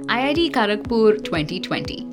IIT Kharagpur 2020.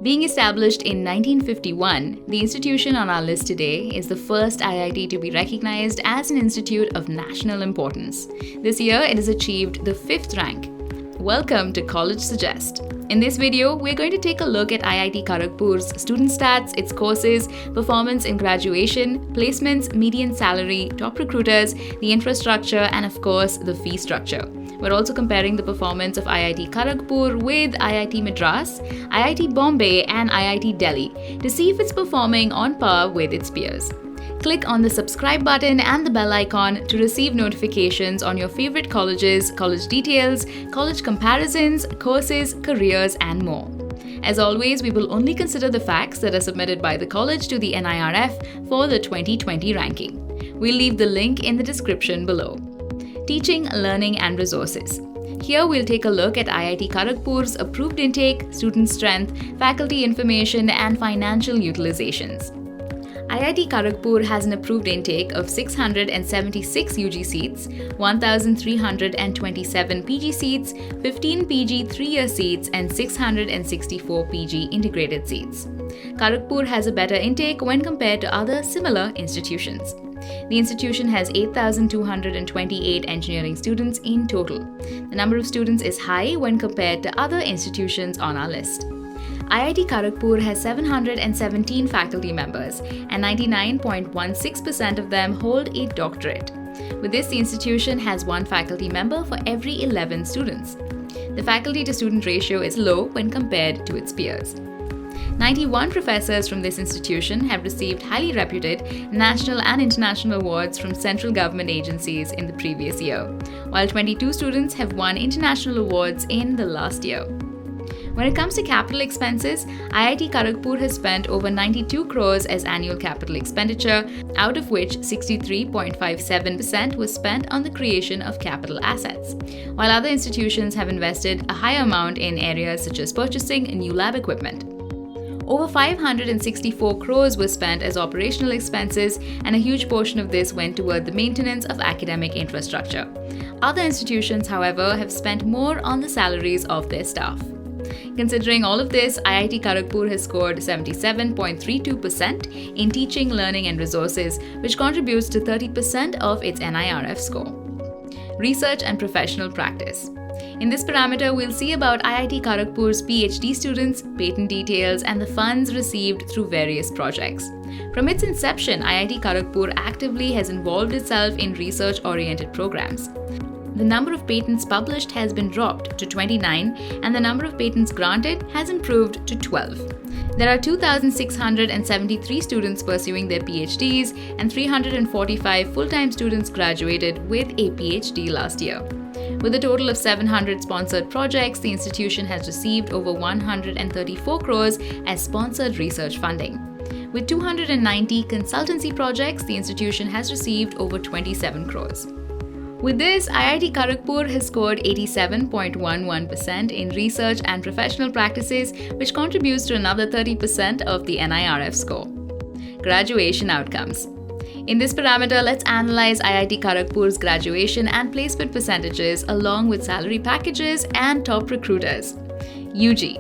Being established in 1951, the institution on our list today is the first IIT to be recognized as an institute of national importance. This year, it has achieved the 5th rank. Welcome to College Suggest. In this video, we're going to take a look at IIT Kharagpur's student stats, its courses, performance in graduation, placements, median salary, top recruiters, the infrastructure, and of course, the fee structure. We're also comparing the performance of IIT Kharagpur with IIT Madras, IIT Bombay, and IIT Delhi to see if it's performing on par with its peers. Click on the subscribe button and the bell icon to receive notifications on your favorite colleges, college details, college comparisons, courses, careers, and more. As always, we will only consider the facts that are submitted by the college to the NIRF for the 2020 ranking. We'll leave the link in the description below. Teaching, learning, and resources. Here we'll take a look at IIT Kharagpur's approved intake, student strength, faculty information, and financial utilizations. IIT Kharagpur has an approved intake of 676 UG seats, 1,327 PG seats, 15 PG 3-year seats, and 664 PG integrated seats. Kharagpur has a better intake when compared to other similar institutions. The institution has 8,228 engineering students in total. The number of students is high when compared to other institutions on our list. IIT Kharagpur has 717 faculty members, and 99.16% of them hold a doctorate. With this, the institution has one faculty member for every 11 students. The faculty-to-student ratio is low when compared to its peers. 91 professors from this institution have received highly reputed national and international awards from central government agencies in the previous year, while 22 students have won international awards in the last year. When it comes to capital expenses, IIT Kharagpur has spent over 92 crores as annual capital expenditure, out of which 63.57% was spent on the creation of capital assets, while other institutions have invested a higher amount in areas such as purchasing new lab equipment. Over 564 crores was spent as operational expenses, and a huge portion of this went toward the maintenance of academic infrastructure. Other institutions, however, have spent more on the salaries of their staff. Considering all of this, IIT Kharagpur has scored 77.32% in teaching, learning, and resources, which contributes to 30% of its NIRF score. Research and professional practice. In this parameter, we'll see about IIT Kharagpur's PhD students, patent details, and the funds received through various projects. From its inception, IIT Kharagpur actively has involved itself in research-oriented programs. The number of patents published has been dropped to 29, and the number of patents granted has improved to 12. There are 2,673 students pursuing their PhDs, and 345 full-time students graduated with a PhD last year. With a total of 700 sponsored projects, the institution has received over 134 crores as sponsored research funding. With 290 consultancy projects, the institution has received over 27 crores. With this, IIT Kharagpur has scored 87.11% in research and professional practices, which contributes to another 30% of the NIRF score. Graduation outcomes. In this parameter, let's analyze IIT Kharagpur's graduation and placement percentages along with salary packages and top recruiters. UG.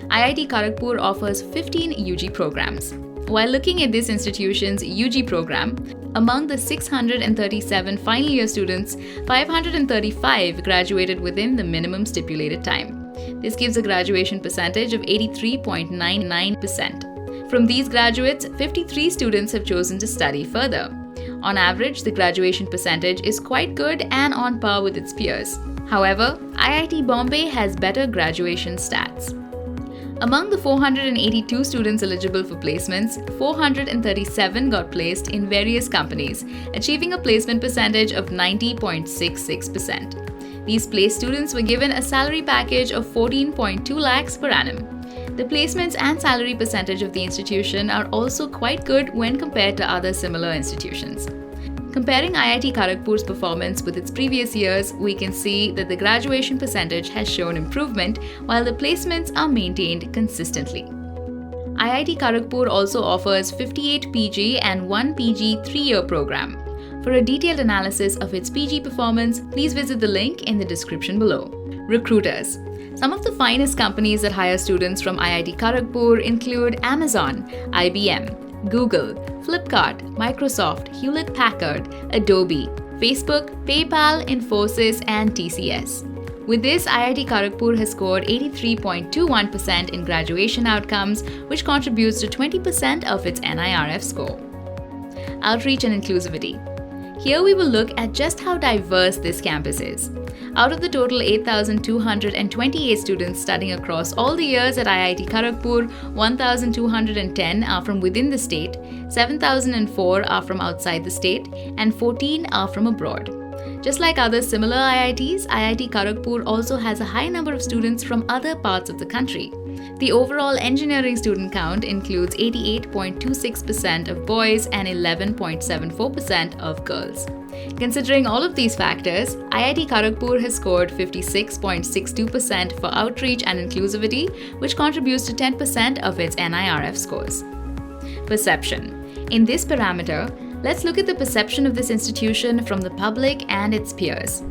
IIT Kharagpur offers 15 UG programs. While looking at this institution's UG program, among the 637 final year students, 535 graduated within the minimum stipulated time. This gives a graduation percentage of 83.99%. From these graduates, 53 students have chosen to study further. On average, the graduation percentage is quite good and on par with its peers. However, IIT Bombay has better graduation stats. Among the 482 students eligible for placements, 437 got placed in various companies, achieving a placement percentage of 90.66%. These placed students were given a salary package of 14.2 lakhs per annum. The placements and salary percentage of the institution are also quite good when compared to other similar institutions. Comparing IIT Kharagpur's performance with its previous years, we can see that the graduation percentage has shown improvement while the placements are maintained consistently. IIT Kharagpur also offers 58 PG and 1 PG 3-year program. For a detailed analysis of its PG performance, please visit the link in the description below. Recruiters. Some of the finest companies that hire students from IIT Kharagpur include Amazon, IBM, Google, Flipkart, Microsoft, Hewlett-Packard, Adobe, Facebook, PayPal, Infosys, and TCS. With this, IIT Kharagpur has scored 83.21% in graduation outcomes, which contributes to 20% of its NIRF score. Outreach and inclusivity. Here we will look at just how diverse this campus is. Out of the total 8,228 students studying across all the years at IIT Kharagpur, 1,210 are from within the state, 7,004 are from outside the state, and 14 are from abroad. Just like other similar IITs, IIT Kharagpur also has a high number of students from other parts of the country. The overall engineering student count includes 88.26% of boys and 11.74% of girls. Considering all of these factors, IIT Kharagpur has scored 56.62% for outreach and inclusivity, which contributes to 10% of its NIRF scores. Perception. In this parameter, let's look at the perception of this institution from the public and its peers.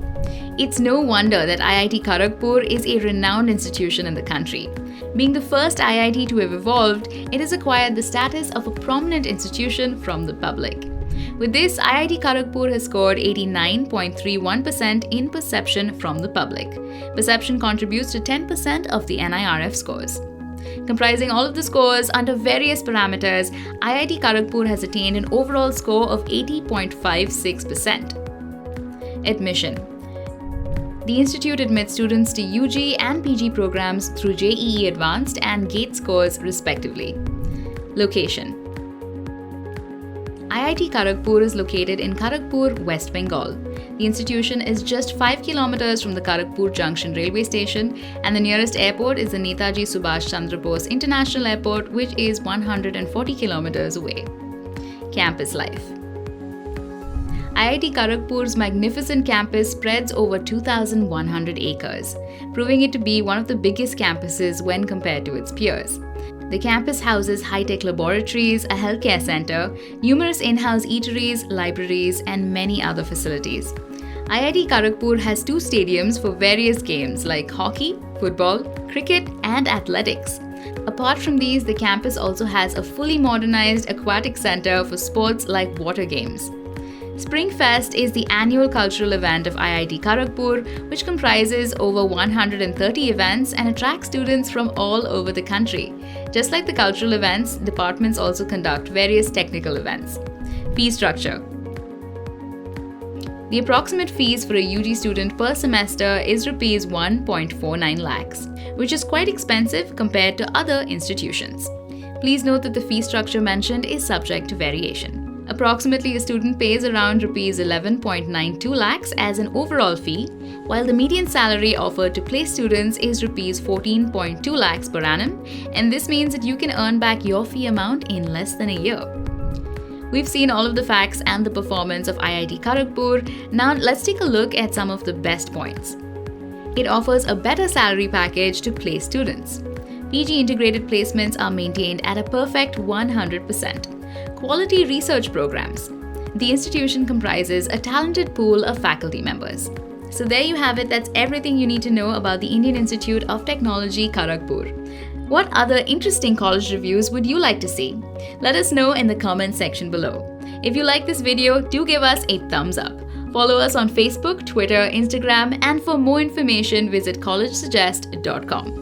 It's no wonder that IIT Kharagpur is a renowned institution in the country. Being the first IIT to have evolved, it has acquired the status of a prominent institution from the public. With this, IIT Kharagpur has scored 89.31% in perception from the public. Perception contributes to 10% of the NIRF scores. Comprising all of the scores under various parameters, IIT Kharagpur has attained an overall score of 80.56%. Admission. The institute admits students to UG and PG programs through JEE Advanced and GATE scores respectively. Location. IIT Kharagpur is located in Kharagpur, West Bengal. The institution is just 5 kilometers from the Kharagpur Junction railway station, and the nearest airport is the Netaji Subhash Chandra Bose International Airport, which is 140 kilometers away. Campus life. IIT Kharagpur's magnificent campus spreads over 2,100 acres, proving it to be one of the biggest campuses when compared to its peers. The campus houses high-tech laboratories, a healthcare center, numerous in-house eateries, libraries, and many other facilities. IIT Kharagpur has 2 stadiums for various games like hockey, football, cricket, and athletics. Apart from these, the campus also has a fully modernized aquatic center for sports like water games. Spring Fest is the annual cultural event of IIT Kharagpur, which comprises over 130 events and attracts students from all over the country. Just like the cultural events, departments also conduct various technical events. Fee structure. The approximate fees for a UG student per semester is Rs 1.49 lakhs, which is quite expensive compared to other institutions. Please note that the fee structure mentioned is subject to variation. Approximately, a student pays around Rs 11.92 lakhs as an overall fee, while the median salary offered to place students is Rs 14.2 lakhs per annum, and this means that you can earn back your fee amount in less than a year. We've seen all of the facts and the performance of IIT Kharagpur. Now let's take a look at some of the best points. It offers a better salary package to place students. PG integrated placements are maintained at a perfect 100%. Quality research programs. The institution comprises a talented pool of faculty members. So there you have it, that's everything you need to know about the Indian Institute of Technology, Kharagpur. What other interesting college reviews would you like to see? Let us know in the comment section below. If you like this video, do give us a thumbs up. Follow us on Facebook, Twitter, Instagram, and for more information, visit collegesuggest.com.